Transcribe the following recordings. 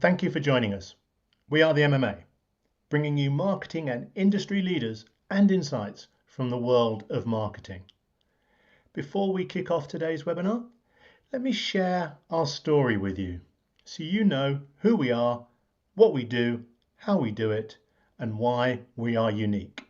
Thank you for joining us. We are the EMEA, bringing you marketing and industry leaders and insights from the world of marketing. Before we kick off today's webinar, let me share our story with you so you know who we are, what we do, how we do it, and why we are unique.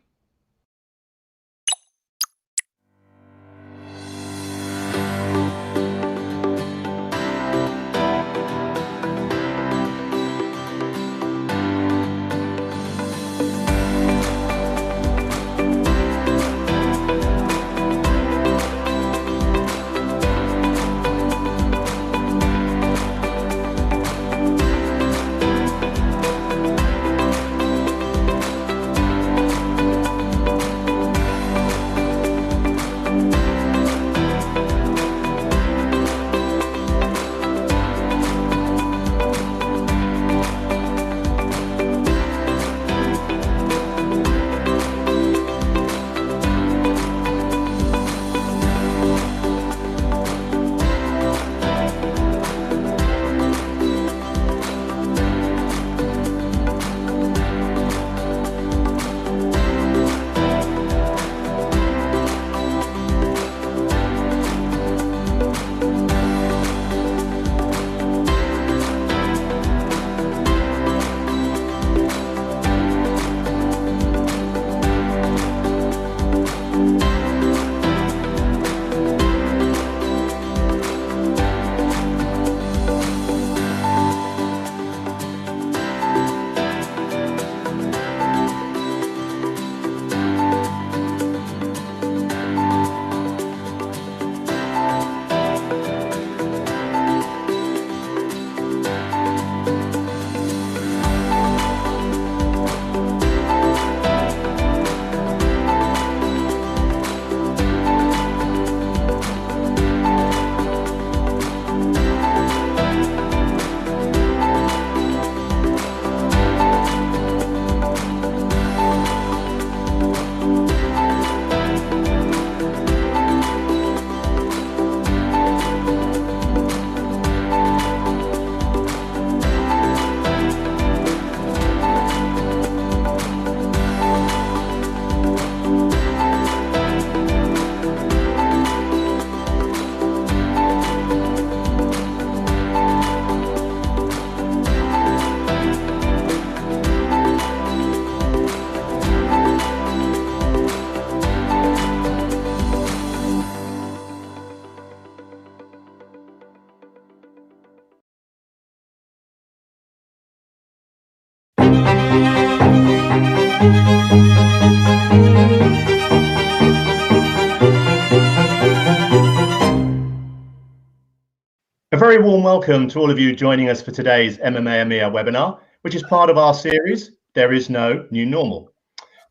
A very warm welcome to all of you joining us for today's EMEA webinar, which is part of our series, There Is No New Normal.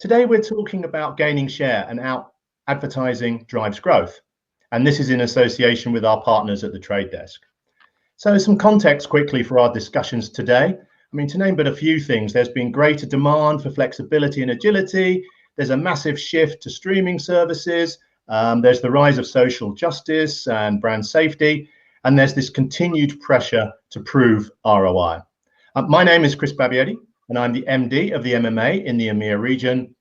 Today we're talking about gaining share and how advertising drives growth. And this is in association with our partners at the Trade Desk. So some context quickly for our discussions today. I mean, to name but a few things, there's been greater demand for flexibility and agility. There's a massive shift to streaming services. There's the rise of social justice and brand safety. And there's this continued pressure to prove ROI. My name is Chris Babietti, and I'm the MD of the EMEA in the EMEA region.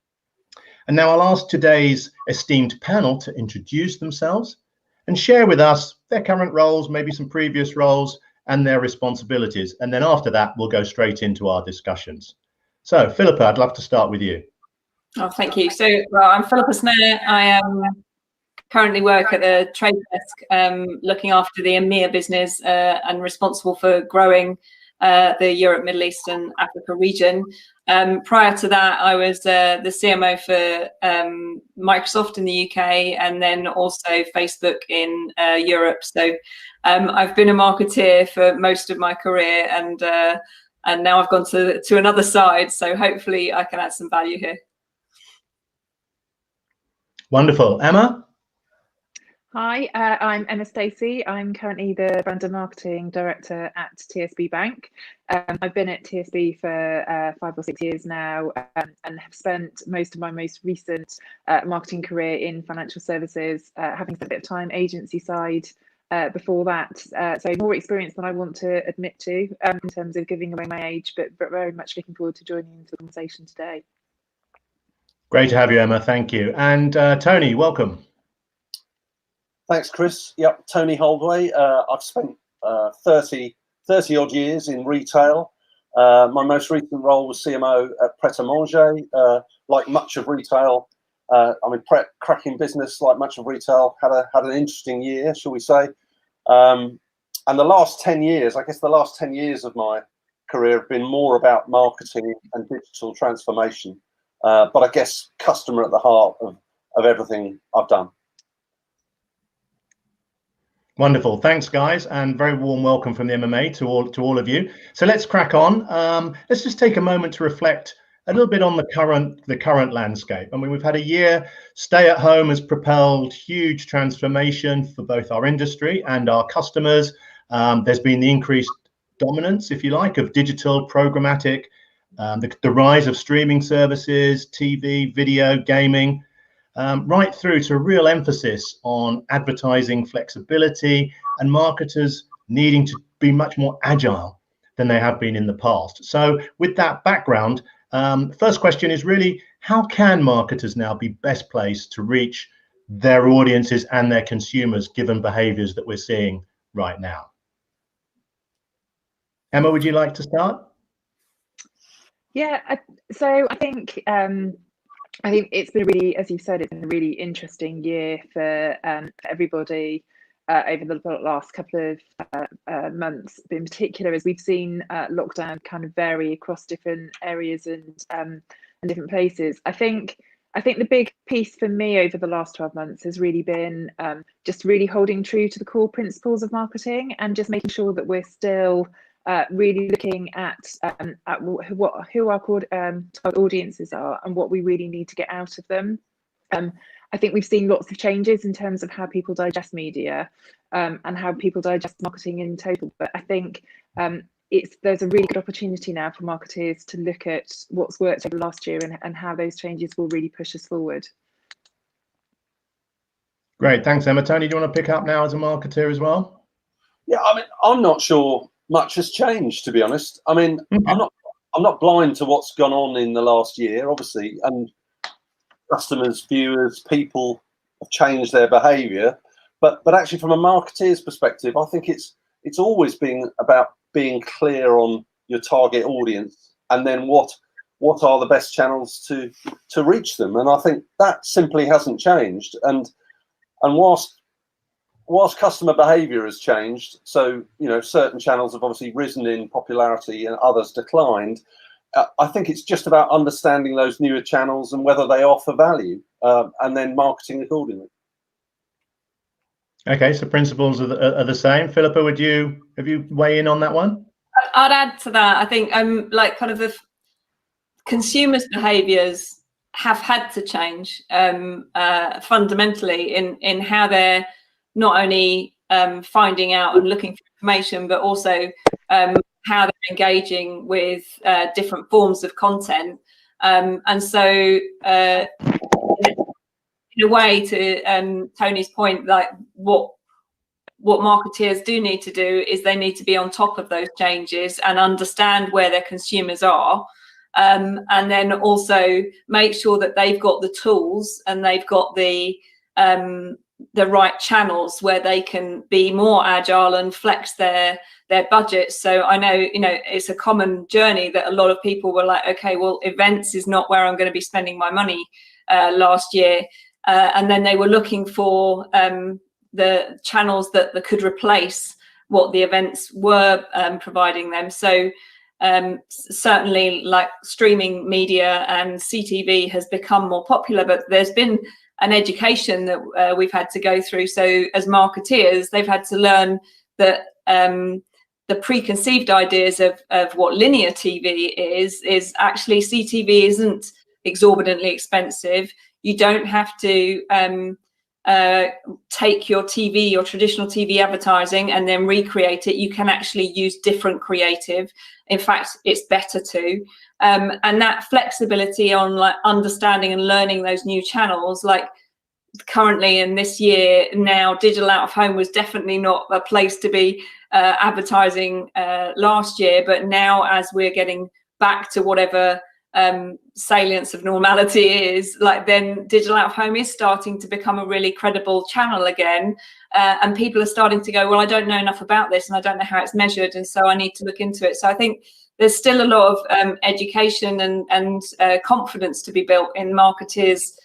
And now I'll ask today's esteemed panel to introduce themselves and share with us their current roles, maybe some previous roles, and their responsibilities. And then after that, we'll go straight into our discussions. So, Philippa, I'd love to start with you. Oh, thank you. So, well, I'm Philippa Snare. I currently work at the Trade Desk, looking after the EMEA business and responsible for growing the Europe, Middle East and Africa region. Prior to that, I was the CMO for Microsoft in the UK and then also Facebook in Europe. So I've been a marketeer for most of my career and now I've gone to another side. So hopefully I can add some value here. Wonderful. Emma? Hi, I'm Emma Stacey. I'm currently the Brand and Marketing Director at TSB Bank. I've been at TSB for 5 or 6 years now and have spent most of my most recent marketing career in financial services, having spent a bit of time agency side before that. So more experience than I want to admit to in terms of giving away my age, but very much looking forward to joining into the conversation today. Great to have you, Emma. Thank you. And Tony, welcome. Thanks, Chris. Yep, Tony Holdway. I've spent 30 odd years in retail. My most recent role was CMO at Pret a Manger. Like much of retail, cracking business. Like much of retail, had an interesting year, shall we say? And the last 10 years, I guess, the last 10 years of my career have been more about marketing and digital transformation. But I guess customer at the heart of everything I've done. Wonderful. Thanks, guys, and very warm welcome from the MMA to all of you. So let's crack on. Let's just take a moment to reflect a little bit on the current landscape. I mean, we've had a year. Stay at home has propelled huge transformation for both our industry and our customers. There's been the increased dominance, if you like, of digital programmatic, the rise of streaming services, TV, video, gaming. Right through to a real emphasis on advertising flexibility and marketers needing to be much more agile than they have been in the past. So with that background, first question is really, how can marketers now be best placed to reach their audiences and their consumers given behaviors that we're seeing right now? Emma, would you like to start? Yeah, so I think it's been really, as you said, it's been a really interesting year for everybody over the last couple of months, but in particular, as we've seen lockdown kind of vary across different areas and different places. I think the big piece for me over the last 12 months has really been just really holding true to the core principles of marketing and just making sure that we're still really looking at who our core audiences are and what we really need to get out of them. I think we've seen lots of changes in terms of how people digest media and how people digest marketing in total. But I think there's a really good opportunity now for marketers to look at what's worked over the last year and how those changes will really push us forward. Great, thanks, Emma. Tony, do you want to pick up now as a marketer as well? Yeah, I mean, I'm not sure much has changed, to be honest. I mean, I'm not blind to what's gone on in the last year, obviously, and customers, viewers, people have changed their behaviour. But actually, from a marketeer's perspective, I think it's always been about being clear on your target audience and then what are the best channels to reach them. And I think that simply hasn't changed. And whilst customer behaviour has changed, so certain channels have obviously risen in popularity and others declined. I think it's just about understanding those newer channels and whether they offer value, and then marketing accordingly. Okay, so principles are the same. Philippa, have you weigh in on that one? I'd add to that. I think like kind of the consumers' behaviours have had to change fundamentally in how they're not only finding out and looking for information, but also how they're engaging with different forms of content. And so in a way, to Tony's point, like what marketeers do need to do is they need to be on top of those changes and understand where their consumers are. And then also make sure that they've got the tools and they've got the right channels where they can be more agile and flex their budgets. So I know, it's a common journey that a lot of people were like, okay, well, events is not where I'm going to be spending my money last year. And then they were looking for the channels that could replace what the events were providing them. So certainly like streaming media and CTV has become more popular, but there's been an education that we've had to go through. So as marketeers, they've had to learn that the preconceived ideas of what linear TV is actually CTV isn't exorbitantly expensive. You don't have to take your traditional TV advertising and then recreate it. You can actually use different creative. In fact, it's better to. And that flexibility on like understanding and learning those new channels, like currently in this year now, digital out of home was definitely not a place to be advertising last year, but now as we're getting back to whatever salience of normality is, like, then digital out of home is starting to become a really credible channel again, and people are starting to go, well, I don't know enough about this and I don't know how it's measured, and so I need to look into it. So I think there's still a lot of education and confidence to be built in marketers'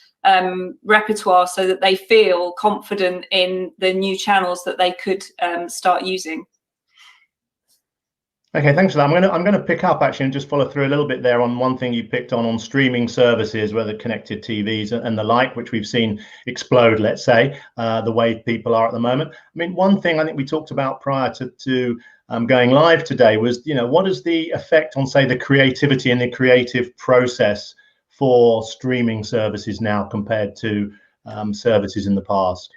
repertoire, so that they feel confident in the new channels that they could start using. Okay, thanks for that. I'm going to pick up actually and just follow through a little bit there on one thing you picked on streaming services, whether connected TVs and the like, which we've seen explode, let's say, the way people are at the moment. I mean, one thing I think we talked about prior to going live today was, what is the effect on, say, the creativity and the creative process for streaming services now compared to services in the past?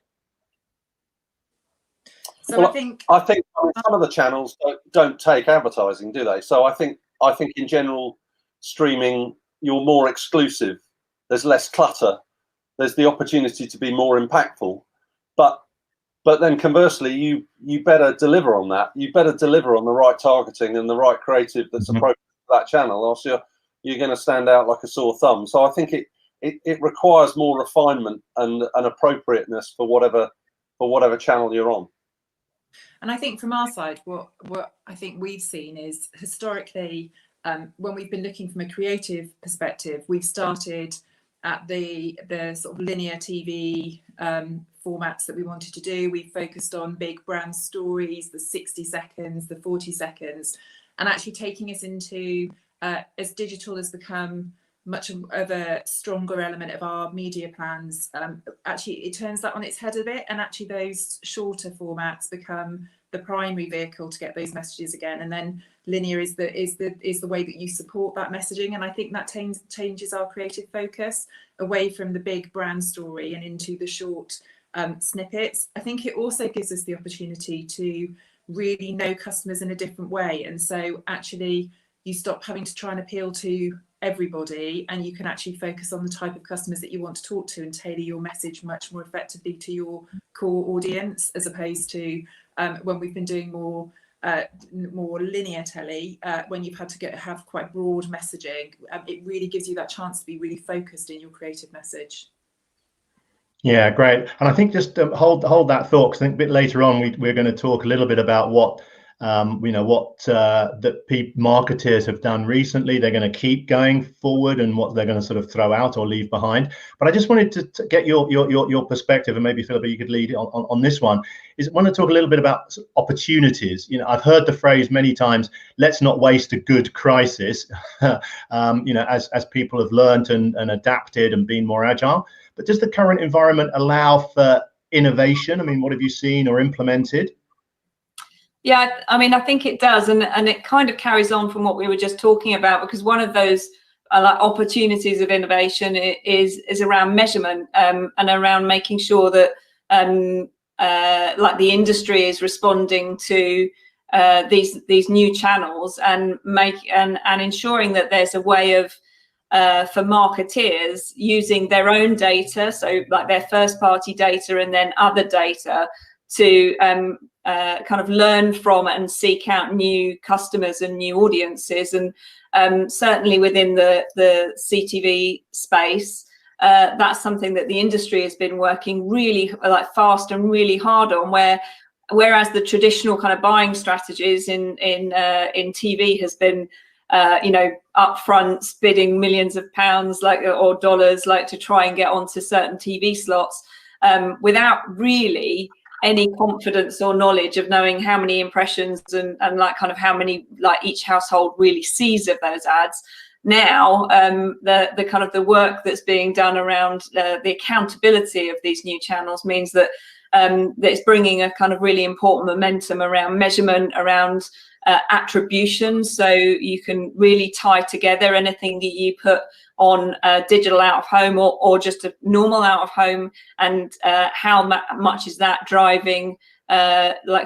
So well, I think some of the channels don't take advertising, do they? So I think in general, streaming, you're more exclusive. There's less clutter. There's the opportunity to be more impactful. But then conversely, you better deliver on that. You better deliver on the right targeting and the right creative that's appropriate for that channel, else you're going to stand out like a sore thumb. So I think it requires more refinement and appropriateness for whatever channel you're on. And I think from our side, what I think we've seen is historically, when we've been looking from a creative perspective, we've started at the sort of linear TV formats that we wanted to do. We focused on big brand stories, the 60 seconds, the 40 seconds, and actually taking us into, as digital has become much of a stronger element of our media plans, actually it turns that on its head a bit, and actually those shorter formats become the primary vehicle to get those messages again, and then linear is the way that you support that messaging. And I think that changes our creative focus away from the big brand story and into the short snippets. I think it also gives us the opportunity to really know customers in a different way, and so actually you stop having to try and appeal to everybody, and you can actually focus on the type of customers that you want to talk to and tailor your message much more effectively to your core audience, as opposed to when we've been doing more linear telly, when you've had to have quite broad messaging. It really gives you that chance to be really focused in your creative message. Yeah, great. And I think just hold that thought, because I think a bit later on we're going to talk a little bit about what marketers have done recently. They're going to keep going forward, and what they're going to sort of throw out or leave behind. But I just wanted to get your perspective, and maybe Philippa, you could lead on this one. I want to talk a little bit about opportunities. I've heard the phrase many times, let's not waste a good crisis, as people have learned and adapted and been more agile. But does the current environment allow for innovation? I mean, what have you seen or implemented? Yeah, I mean, I think it does, and it kind of carries on from what we were just talking about, because one of those opportunities of innovation is around measurement, and around making sure that like the industry is responding to these new channels, and ensuring that there's a way of for marketeers using their own data, so like their first party data and then other data, to kind of learn from and seek out new customers and new audiences. And certainly within the CTV space, that's something that the industry has been working really fast and really hard on, whereas the traditional kind of buying strategies in TV has been upfront bidding millions of pounds or dollars to try and get onto certain TV slots, without really any confidence or knowledge of knowing how many impressions and kind of how many each household really sees of those ads. Now the kind of the work that's being done around the accountability of these new channels means that it's bringing a kind of really important momentum around measurement, around attribution, so you can really tie together anything that you put on digital out of home or just a normal out of home, and how much is that driving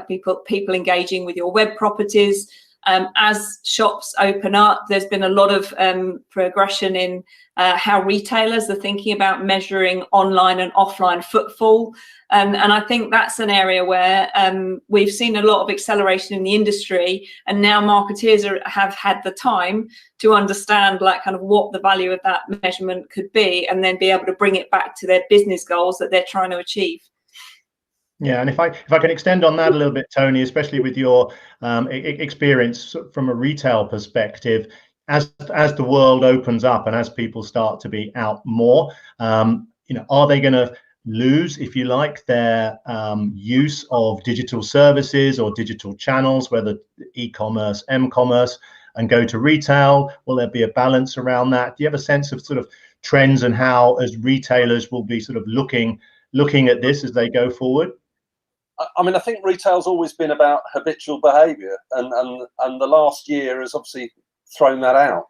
people engaging with your web properties, As shops open up, there's been a lot of progression in how retailers are thinking about measuring online and offline footfall. And I think that's an area where we've seen a lot of acceleration in the industry, and now marketeers have had the time to understand like kind of what the value of that measurement could be, and then be able to bring it back to their business goals that they're trying to achieve. Yeah, and if I can extend on that a little bit, Tony, especially with your experience from a retail perspective, as the world opens up and as people start to be out more, are they going to lose, if you like, their use of digital services or digital channels, whether e-commerce, m-commerce, and go to retail? Will there be a balance around that? Do you have a sense of sort of trends and how, as retailers, will be sort of looking at this as they go forward? I mean, I think retail's always been about habitual behaviour, and the last year has obviously thrown that out,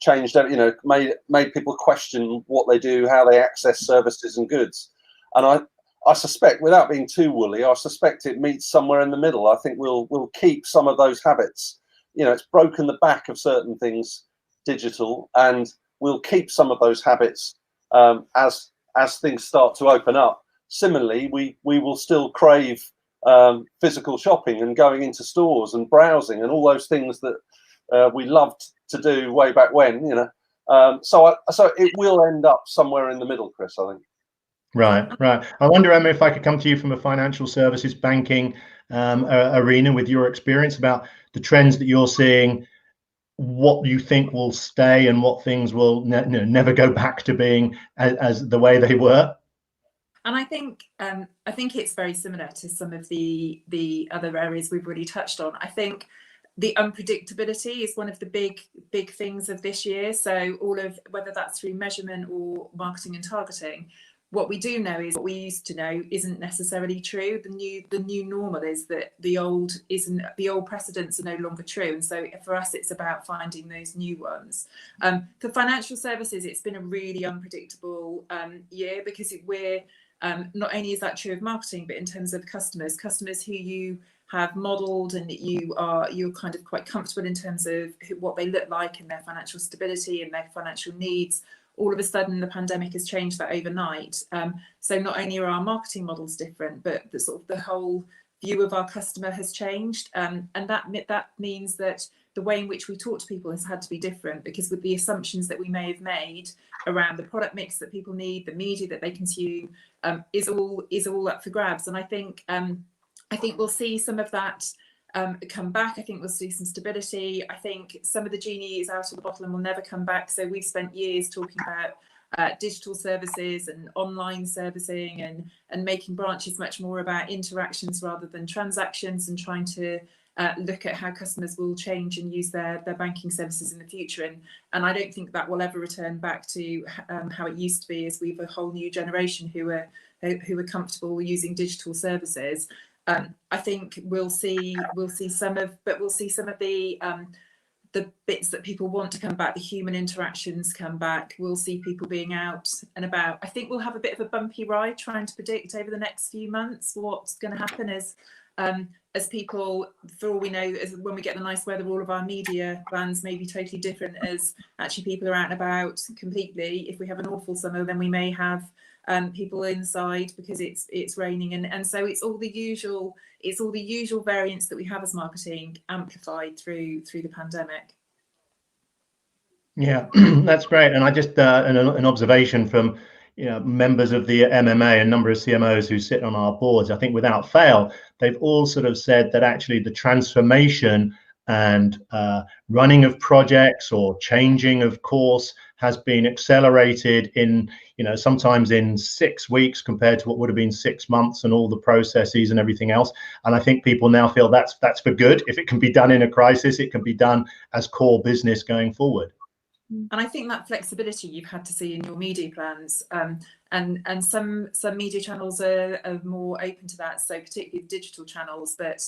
changed, made people question what they do, how they access services and goods. And I suspect, without being too woolly, I suspect it meets somewhere in the middle. I think we'll keep some of those habits. It's broken the back of certain things digital, and we'll keep some of those habits as things start to open up. Similarly, we will still crave physical shopping and going into stores and browsing and all those things that we loved to do way back when. So it will end up somewhere in the middle, Chris, I think. Right. I wonder, Emma, if I could come to you from a financial services banking arena with your experience about the trends that you're seeing, what you think will stay and what things will never go back to being as the way they were. And I think it's very similar to some of the other areas we've already touched on. I think the unpredictability is one of the big things of this year. So all of, whether that's through measurement or marketing and targeting, what we do know is what we used to know isn't necessarily true. The new normal is that the old precedents are no longer true. And so for us, it's about finding those new ones. For financial services, it's been a really unpredictable year, because we're not only is that true of marketing, but in terms of customers who you have modelled and you're kind of quite comfortable in terms of what they look like and their financial stability and their financial needs. All of a sudden, the pandemic has changed that overnight. So not only are our marketing models different, but the whole view of our customer has changed, and that means that the way in which we talk to people has had to be different, because with the assumptions that we may have made around the product mix that people need, the media that they consume, is all up for grabs. And I think we'll see some of that come back. I think we'll see some stability. I think some of the genie is out of the bottle and will never come back. So we've spent years talking about digital services and online servicing and making branches much more about interactions rather than transactions, and trying to look at how customers will change and use their banking services in the future. And I don't think that will ever return back to how it used to be, as we've a whole new generation who are comfortable using digital services. I think we'll see some of the bits that people want to come back, the human interactions come back. We'll see people being out and about. I think we'll have a bit of a bumpy ride trying to predict over the next few months what's going to happen as people, for all we know, as when we get the nice weather, all of our media plans may be totally different, as actually people are out and about completely. If we have an awful summer, then we may have people inside because it's raining, and so it's all the usual variants that we have as marketing, amplified through the pandemic. Yeah, that's great. And I just an observation from members of the EMEA, a number of CMOs who sit on our boards. I think without fail, they've all sort of said that actually the transformation and running of projects or changing of course has been accelerated in sometimes in 6 weeks compared to what would have been 6 months, and all the processes and everything else. And I think people now feel that's for good. If it can be done in a crisis, it can be done as core business going forward. And I think that flexibility you've had to see in your media plans, and some media channels are more open to that, so particularly the digital channels. But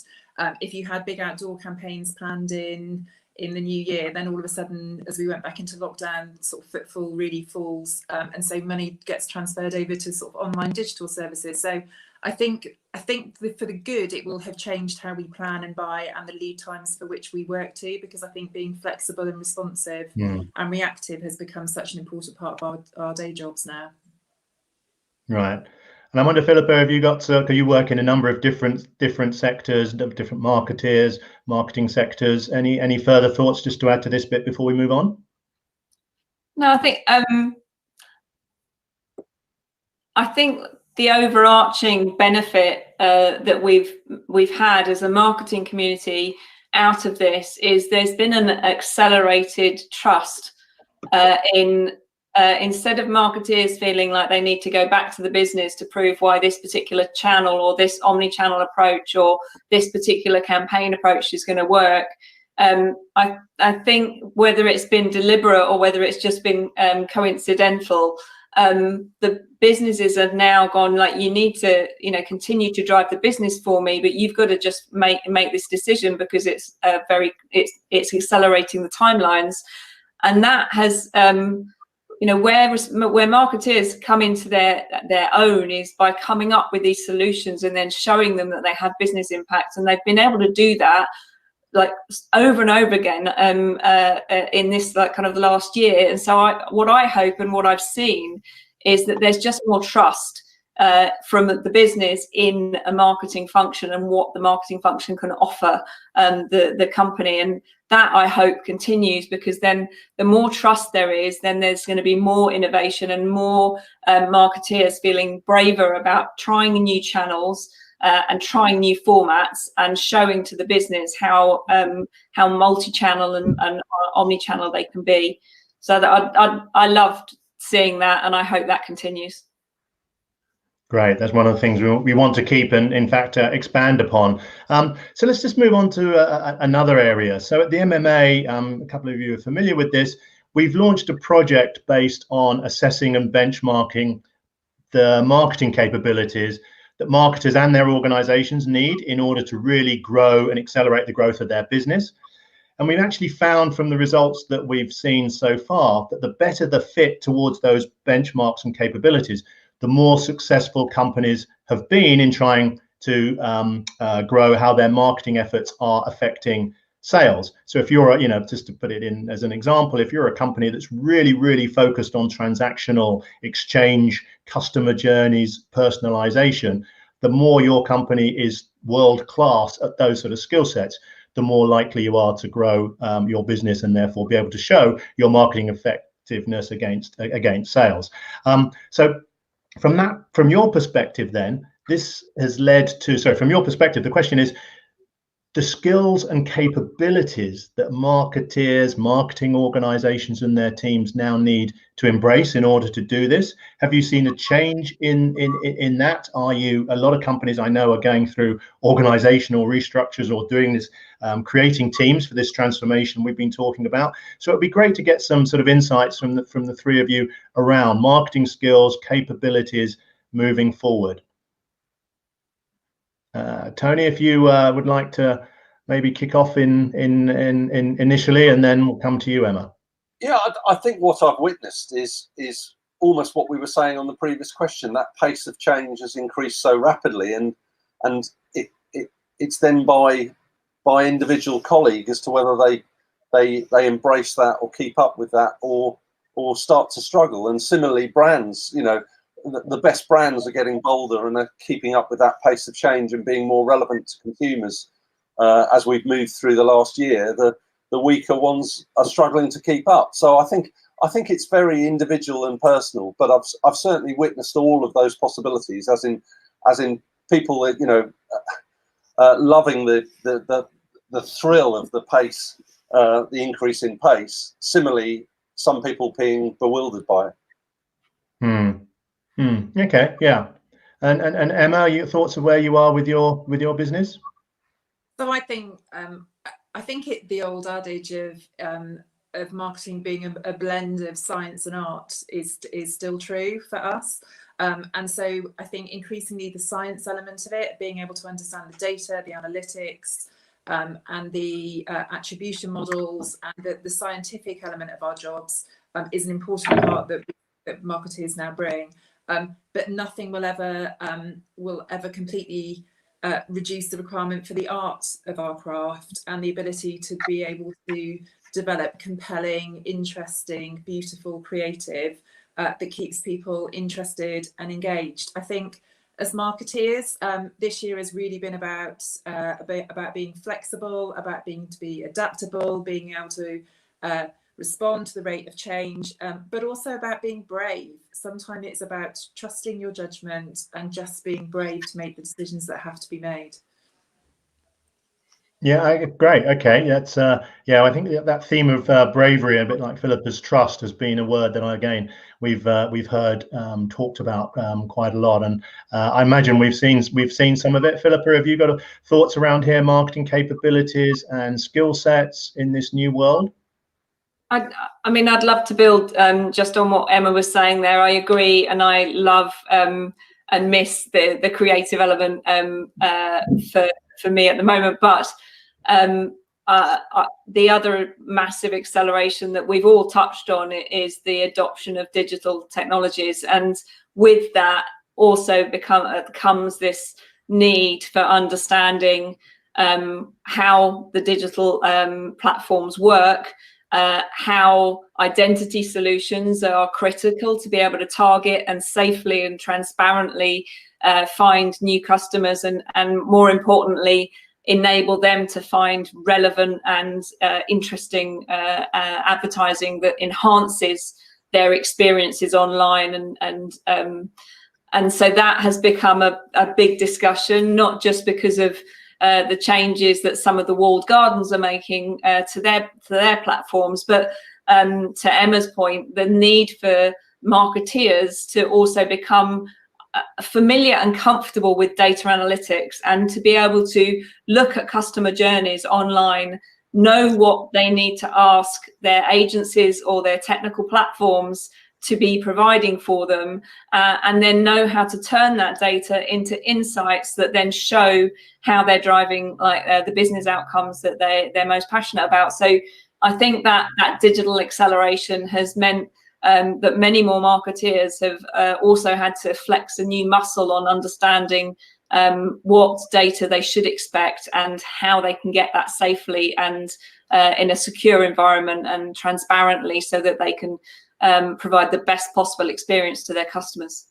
if you had big outdoor campaigns planned in the new year, then all of a sudden, as we went back into lockdown, sort of footfall really falls, and so money gets transferred over to sort of online digital services. So I think for the good, it will have changed how we plan and buy and the lead times for which we work to, because I think being flexible and responsive and reactive has become such an important part of our day jobs now. Right. And I wonder, Philippa, have you got to, you work in a number of different sectors, different marketeers, marketing sectors. Any further thoughts just to add to this bit before we move on? No, I think the overarching benefit that we've had as a marketing community out of this is there's been an accelerated trust in instead of marketeers feeling like they need to go back to the business to prove why this particular channel or this omni-channel approach or this particular campaign approach is going to work. I think whether it's been deliberate or whether it's just been coincidental, the businesses have now gone like, you need to, continue to drive the business for me, but you've got to just make this decision because it's it's accelerating the timelines, and that has where marketers come into their own is by coming up with these solutions and then showing them that they have business impact, and they've been able to do that like over and over again in this kind of the last year. And so what I hope and what I've seen is that there's just more trust from the business in a marketing function and what the marketing function can offer the company. And that I hope continues, because then the more trust there is, then there's going to be more innovation and more marketeers feeling braver about trying new channels and trying new formats and showing to the business how multi-channel and omni-channel they can be. So that I loved seeing that, and I hope that continues. Great. That's one of the things we want to keep and, in fact, expand upon. So let's just move on to another area. So at the EMEA, a couple of you are familiar with this. We've launched a project based on assessing and benchmarking the marketing capabilities that marketers and their organizations need in order to really grow and accelerate the growth of their business. And we've actually found from the results that we've seen so far that the better the fit towards those benchmarks and capabilities, the more successful companies have been in trying to grow how their marketing efforts are affecting sales. So if you're, just to put it in as an example, if you're a company that's really, really focused on transactional exchange, customer journeys, personalization, the more your company is world class at those sort of skill sets, the more likely you are to grow your business and therefore be able to show your marketing effectiveness against sales. So from your perspective, then, this has led to, from your perspective, the question is, the skills and capabilities that marketeers, marketing organizations and their teams now need to embrace in order to do this. Have you seen a change in that? A lot of companies I know are going through organizational restructures or doing this, creating teams for this transformation we've been talking about. So it'd be great to get some sort of insights from the three of you around marketing skills, capabilities moving forward. Tony, if you would like to maybe kick off initially, and then we'll come to you, Emma. Yeah, I think what I've witnessed is almost what we were saying on the previous question. That pace of change has increased so rapidly, and it's then by individual colleague as to whether they embrace that or keep up with that or start to struggle. And similarly, brands, the best brands are getting bolder and are keeping up with that pace of change and being more relevant to consumers. As we've moved through the last year, the weaker ones are struggling to keep up. So I think it's very individual and personal, but I've certainly witnessed all of those possibilities, as in people that loving the thrill of the pace, the increase in pace. Similarly, some people being bewildered by it. Okay, yeah. And Emma, your thoughts of where you are with your business? So I think the old adage of marketing being a blend of science and art is still true for us. And so I think increasingly the science element of it, being able to understand the data, the analytics, and the attribution models, and the scientific element of our jobs is an important part that marketers now bring. but nothing will ever completely reduce the requirement for the art of our craft and the ability to be able to develop compelling, interesting, beautiful, creative that keeps people interested and engaged. I think as marketeers, this year has really been about being flexible, about being adaptable, being able to respond to the rate of change, but also about being brave. Sometimes it's about trusting your judgment and just being brave to make the decisions that have to be made. Yeah, great. Okay, that's yeah. I think that theme of bravery, a bit like Philippa's trust, has been a word that we've heard talked about quite a lot, and I imagine we've seen some of it. Philippa, have you got thoughts around here, marketing capabilities and skill sets in this new world? I mean, I'd love to build just on what Emma was saying there. I agree, and I love and miss the creative element for me at the moment. But the other massive acceleration that we've all touched on is the adoption of digital technologies, and with that also comes this need for understanding how the digital platforms work. How identity solutions are critical to be able to target and safely and transparently find new customers, and more importantly, enable them to find relevant and interesting advertising that enhances their experiences online. And so that has become a big discussion, not just because of the changes that some of the walled gardens are making to their platforms, but to Emma's point, the need for marketeers to also become familiar and comfortable with data analytics, and to be able to look at customer journeys online, know what they need to ask their agencies or their technical platforms to be providing for them, and then know how to turn that data into insights that then show how they're driving the business outcomes that they're most passionate about. So I think that digital acceleration has meant that many more marketeers have also had to flex a new muscle on understanding what data they should expect and how they can get that safely and in a secure environment and transparently, so that they can provide the best possible experience to their customers.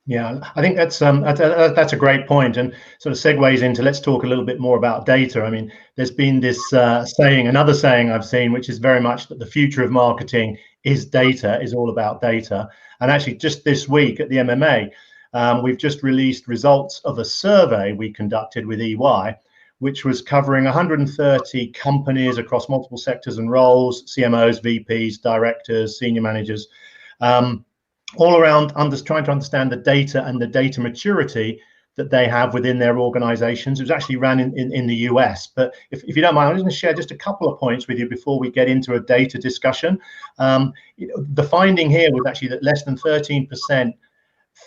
Yeah, I think that's a great point, and sort of segues into, let's talk a little bit more about data. I mean, there's been this another saying I've seen, which is very much that the future of marketing is data, is all about data. And actually, just this week at the EMEA, we've just released results of a survey we conducted with EY, which was covering 130 companies across multiple sectors and roles, CMOs, VPs, directors, senior managers, all around trying to understand the data and the data maturity that they have within their organizations. It was actually ran in the US, but if you don't mind, I'm going to share just a couple of points with you before we get into a data discussion. The finding here was actually that less than 13%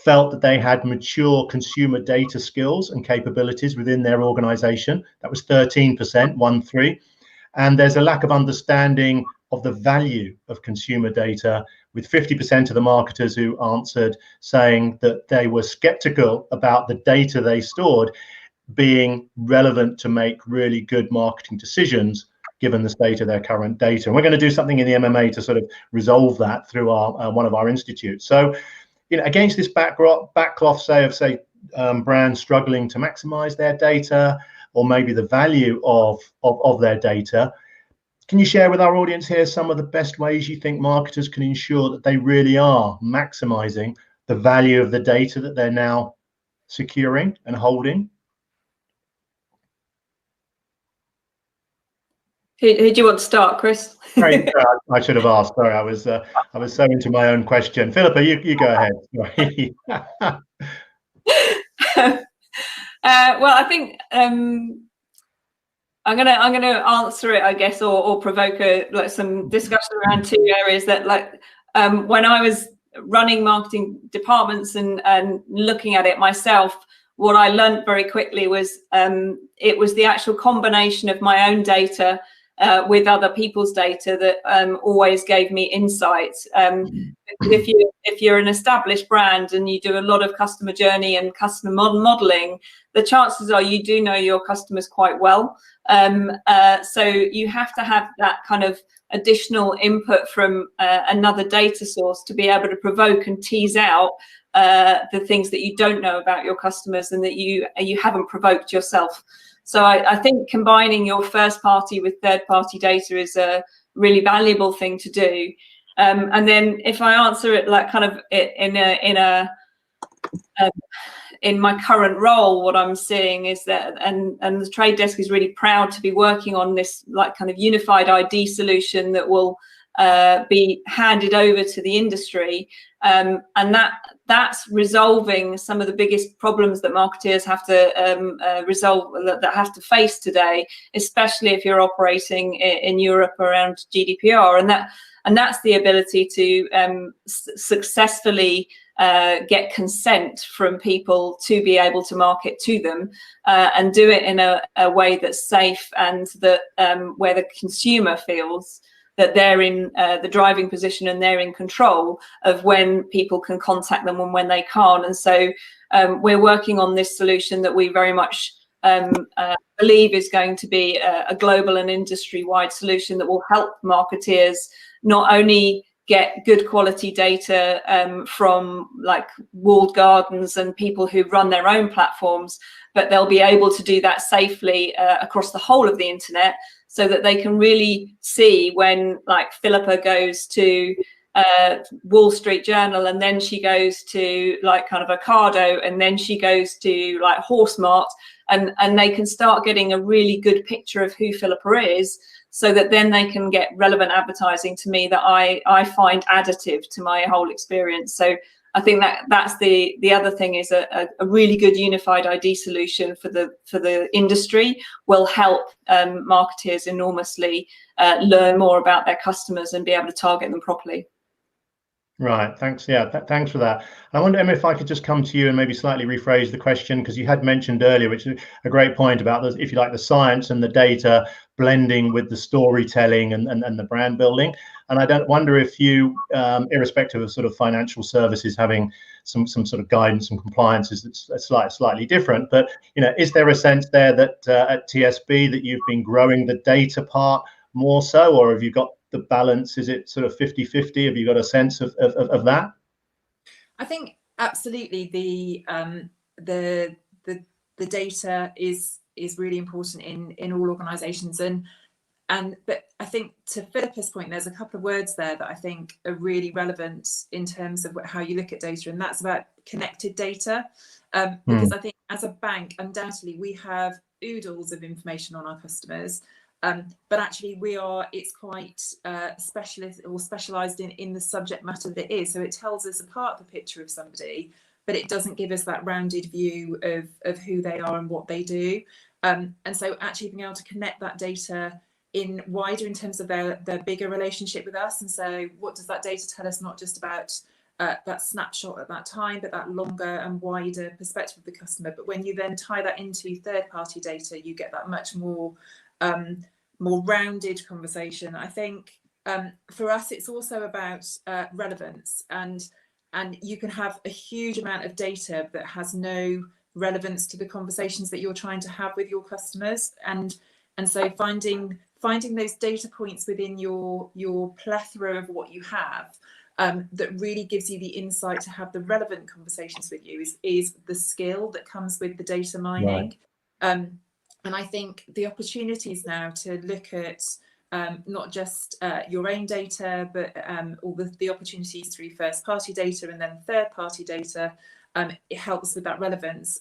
felt that they had mature consumer data skills and capabilities within their organization. That was 13%, 1-3. And there's a lack of understanding of the value of consumer data, with 50% of the marketers who answered saying that they were skeptical about the data they stored being relevant to make really good marketing decisions given the state of their current data. And we're going to do something in the MMA to sort of resolve that through our one of our institutes. So, you know, against this backcloth, say brands struggling to maximize their data, or maybe the value of their data, can you share with our audience here some of the best ways you think marketers can ensure that they really are maximizing the value of the data that they're now securing and holding? Who do you want to start, Chris? I should have asked. Sorry, I was so into my own question. Philippa, you go ahead. Well, I think I'm gonna answer it, I guess, or provoke some discussion around two areas that, when I was running marketing departments and looking at it myself, what I learned very quickly was it was the actual combination of my own data with other people's data that always gave me insights. If you're an established brand and you do a lot of customer journey and customer modeling, the chances are you do know your customers quite well. So you have to have that kind of additional input from another data source to be able to provoke and tease out the things that you don't know about your customers and that you haven't provoked yourself. So I think combining your first party with third party data is a really valuable thing to do. And then if I answer it like kind of in my current role, what I'm seeing is that, and the trade desk is really proud to be working on this like kind of unified ID solution that will be handed over to the industry, and that's resolving some of the biggest problems that marketeers have to resolve, that have to face today, especially if you're operating in Europe around GDPR, and that's the ability to successfully get consent from people to be able to market to them, and do it in a way that's safe, and that where the consumer feels that they're in the driving position and they're in control of when people can contact them and when they can't. And so we're working on this solution that we very much believe is going to be a global and industry-wide solution that will help marketeers not only get good quality data from like walled gardens and people who run their own platforms, but they'll be able to do that safely across the whole of the internet, so that they can really see when like Philippa goes to Wall Street Journal, and then she goes to like kind of Ocado, and then she goes to like Horsemart, and they can start getting a really good picture of who Philippa is, so that then they can get relevant advertising to me that I find additive to my whole experience. So I think that's the other thing, is a really good unified ID solution for the industry will help marketers enormously learn more about their customers and be able to target them properly. Right, thanks. Yeah, thanks for that. I wonder, Emma, if I could just come to you and maybe slightly rephrase the question, because you had mentioned earlier, which is a great point about, if you like, the science and the data blending with the storytelling and the brand building. And I don't wonder if you, irrespective of sort of financial services having some sort of guidance and compliance is slightly different, but is there a sense there that at TSB that you've been growing the data part more so, or have you got the balance? Is it sort of 50-50? Have you got a sense of that? I think absolutely the data is really important in all organizations, but I think to Philippa's point, there's a couple of words there that I think are really relevant in terms of how you look at data, and that's about connected data, because I think as a bank, undoubtedly we have oodles of information on our customers. But actually it's quite specialist or specialized in the subject matter that it is. So it tells us a part of the picture of somebody, but it doesn't give us that rounded view of who they are and what they do. And so actually being able to connect that data in wider in terms of their bigger relationship with us. And so what does that data tell us, not just about that snapshot at that time, but that longer and wider perspective of the customer. But when you then tie that into third-party data, you get that much more rounded conversation. I think for us, it's also about relevance, and you can have a huge amount of data that has no relevance to the conversations that you're trying to have with your customers, and so finding those data points within your plethora of what you have that really gives you the insight to have the relevant conversations with you is the skill that comes with the data mining. Right. And I think the opportunities now to look at not just your own data, but all the opportunities through first-party data and then third-party data, it helps with that relevance.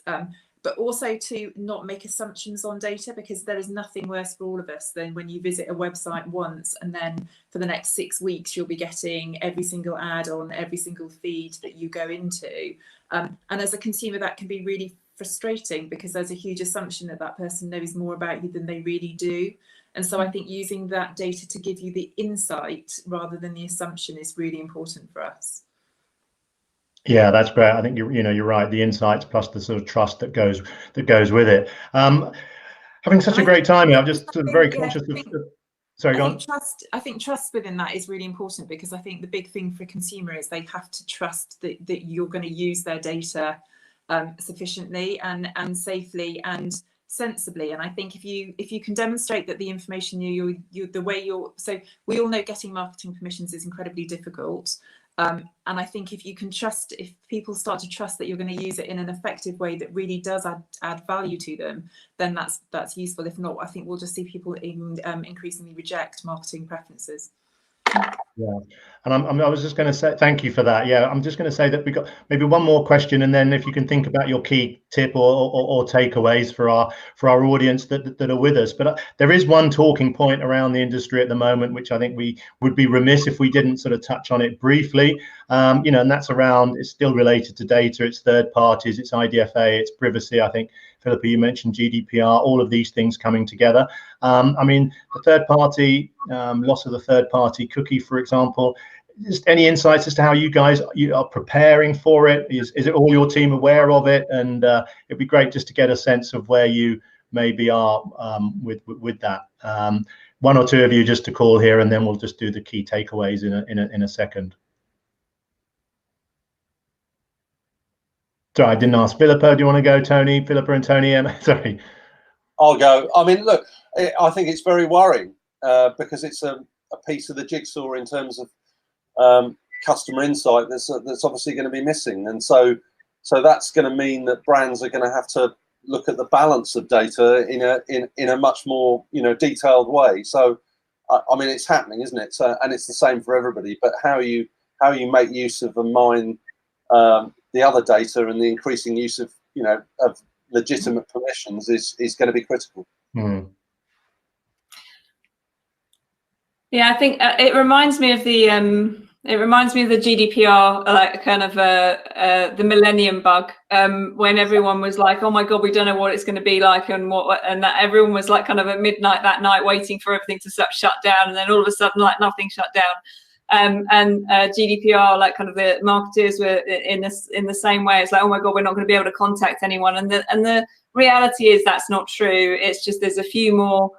But also to not make assumptions on data, because there is nothing worse for all of us than when you visit a website once and then for the next 6 weeks you'll be getting every single ad on every single feed that you go into. And as a consumer, that can be really frustrating, because there's a huge assumption that person knows more about you than they really do. And so I think using that data to give you the insight rather than the assumption is really important for us. Yeah, that's great. I think you're right. The insights plus the sort of trust that goes with it. Having such a great time here, I'm just sort of very conscious of. Sorry, go on. I think trust within that is really important, because I think the big thing for a consumer is they have to trust that you're going to use their data sufficiently and safely and sensibly. And I think if you can demonstrate that the information so we all know getting marketing permissions is incredibly difficult. And I think if people start to trust that you're going to use it in an effective way that really does add value to them, then that's useful. If not, I think we'll just see people increasingly reject marketing preferences. Yeah, and I was just going to say thank you for that. Yeah, I'm just going to say that we got maybe one more question, and then if you can think about your key tip or takeaways for our audience that are with us. But there is one talking point around the industry at the moment, which I think we would be remiss if we didn't sort of touch on it briefly. You know, and that's around, it's still related to data, it's third parties, it's IDFA, it's privacy. I think, Philippa, you mentioned GDPR, all of these things coming together. I mean, the third party, loss of the third party cookie, for example, just any insights as to how you are preparing for it? Is it all your team aware of it? And it'd be great just to get a sense of where you maybe are with that. One or two of you just to call here, and then we'll just do the key takeaways in a second. Sorry, I didn't ask. Philippa, do you want to go? Tony, Philippa and Tony. Sorry. I'll go. I mean, look, I think it's very worrying because it's a piece of the jigsaw in terms of customer insight that's obviously going to be missing, and so that's going to mean that brands are going to have to look at the balance of data in a much more detailed way. So, I mean, it's happening, isn't it? So, and it's the same for everybody. But how you make use of and mine the other data and the increasing use of legitimate permissions is going to be critical. Mm. Yeah, I think it reminds me of the GDPR, like kind of the millennium bug, when everyone was like, oh my god, we don't know what it's going to be like, and that everyone was like kind of at midnight that night waiting for everything to shut down, and then all of a sudden like nothing shut down. And GDPR, like kind of the marketers were in the same way. It's like, oh my god, we're not going to be able to contact anyone. And the reality is that's not true. It's just there's a few more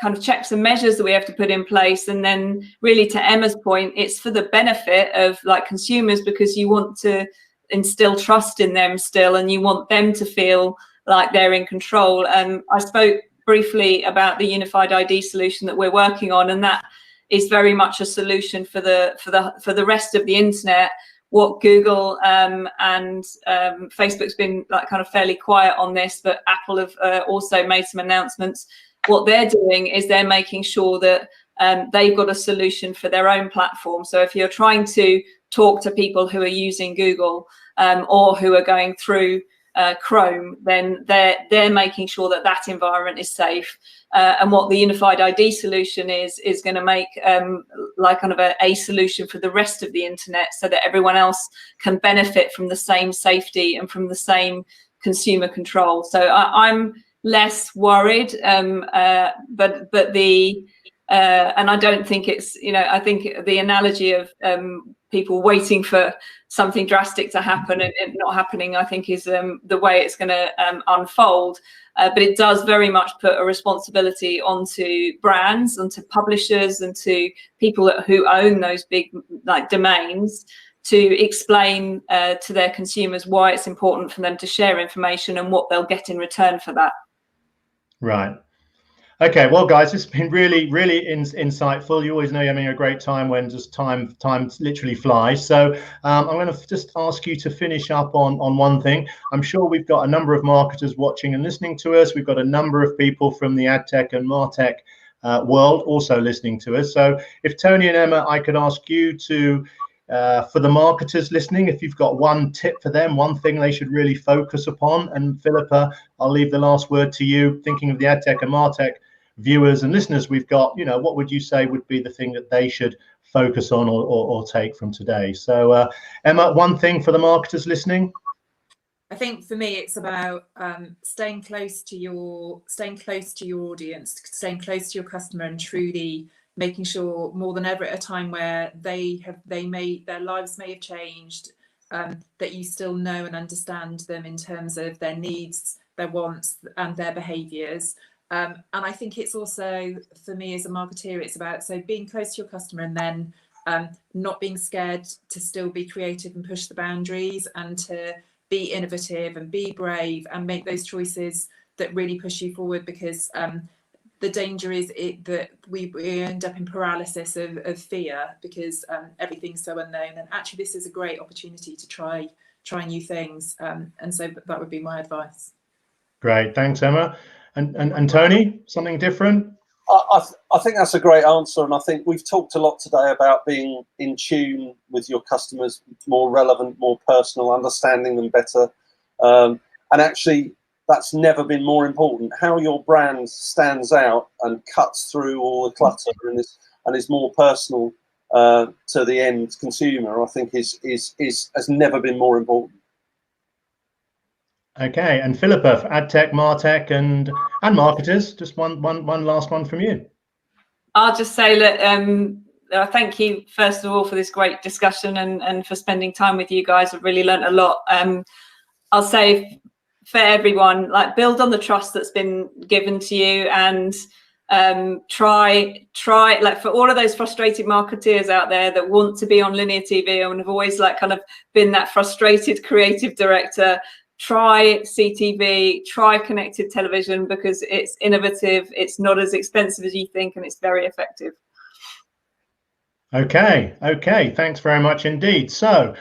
kind of checks and measures that we have to put in place. And then really, to Emma's point, it's for the benefit of like consumers, because you want to instill trust in them still, and you want them to feel like they're in control. I spoke briefly about the unified ID solution that we're working on, and that is very much a solution for the rest of the internet. What Google and Facebook's been like kind of fairly quiet on this, but Apple have also made some announcements. What they're doing is they're making sure that they've got a solution for their own platform. So if you're trying to talk to people who are using Google or who are going through Chrome, then they're making sure that that environment is safe. And what the unified ID solution is going to make like kind of a solution for the rest of the internet, so that everyone else can benefit from the same safety and from the same consumer control. So I'm less worried, but the and I don't think it's, I think the analogy of people waiting for something drastic to happen and it not happening, I think is the way it's going to unfold. But it does very much put a responsibility onto brands, onto publishers, and to people who own those big like domains, to explain to their consumers why it's important for them to share information and what they'll get in return for that. Right. Okay, well, guys, it's been really, really insightful. You always know you're having a great time when just time literally flies. So I'm going to just ask you to finish up on one thing. I'm sure we've got a number of marketers watching and listening to us. We've got a number of people from the AdTech and MarTech world also listening to us. So if Tony and Emma, I could ask you to, for the marketers listening, if you've got one tip for them, one thing they should really focus upon. And Philippa, I'll leave the last word to you. Thinking of the AdTech and MarTech viewers and listeners we've got, what would you say would be the thing that they should focus on or take from today? So Emma, one thing for the marketers listening. I think for me it's about staying close to your audience, staying close to your customer, and truly making sure, more than ever at a time where their lives may have changed, that you still know and understand them in terms of their needs, their wants, and their behaviours. And I think it's also, for me as a marketeer, it's about being close to your customer, and then not being scared to still be creative and push the boundaries, and to be innovative and be brave and make those choices that really push you forward, because the danger is that we end up in paralysis of fear, because everything's so unknown. And actually, this is a great opportunity to try new things. And so that would be my advice. Great, thanks, Emma. And Tony, something different? I think that's a great answer, and I think we've talked a lot today about being in tune with your customers, more relevant, more personal, understanding them better, and actually that's never been more important. How your brand stands out and cuts through all the clutter and is more personal to the end consumer, I think has never been more important. Okay, and Philippa, for AdTech, MarTech, and marketers, just one last one from you. I'll just say that thank you first of all for this great discussion and for spending time with you guys. I've really learned a lot. I'll say for everyone, like, build on the trust that's been given to you, and try like, for all of those frustrated marketeers out there that want to be on linear TV and have always like kind of been that frustrated creative director, try CTV, try connected television, because it's innovative, it's not as expensive as you think, and it's very effective. Okay, thanks very much indeed. So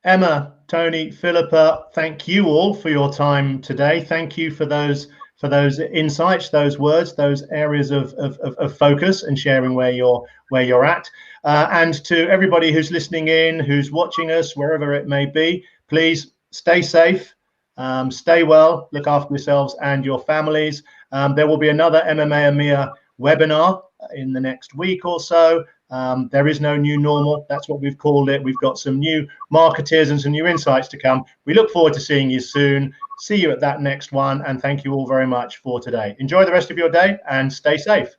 Emma, Tony, Philippa, thank you all for your time today. Thank you for those insights, those words, those areas of focus, and sharing where you're at. And to everybody who's listening in, who's watching us, wherever it may be, please stay safe, stay well, look after yourselves and your families. There will be another MMA EMEA webinar in the next week or so. There is no new normal. That's what we've called it. We've got some new marketeers and some new insights to come. We look forward to seeing you soon. See you at that next one. And thank you all very much for today. Enjoy the rest of your day and stay safe.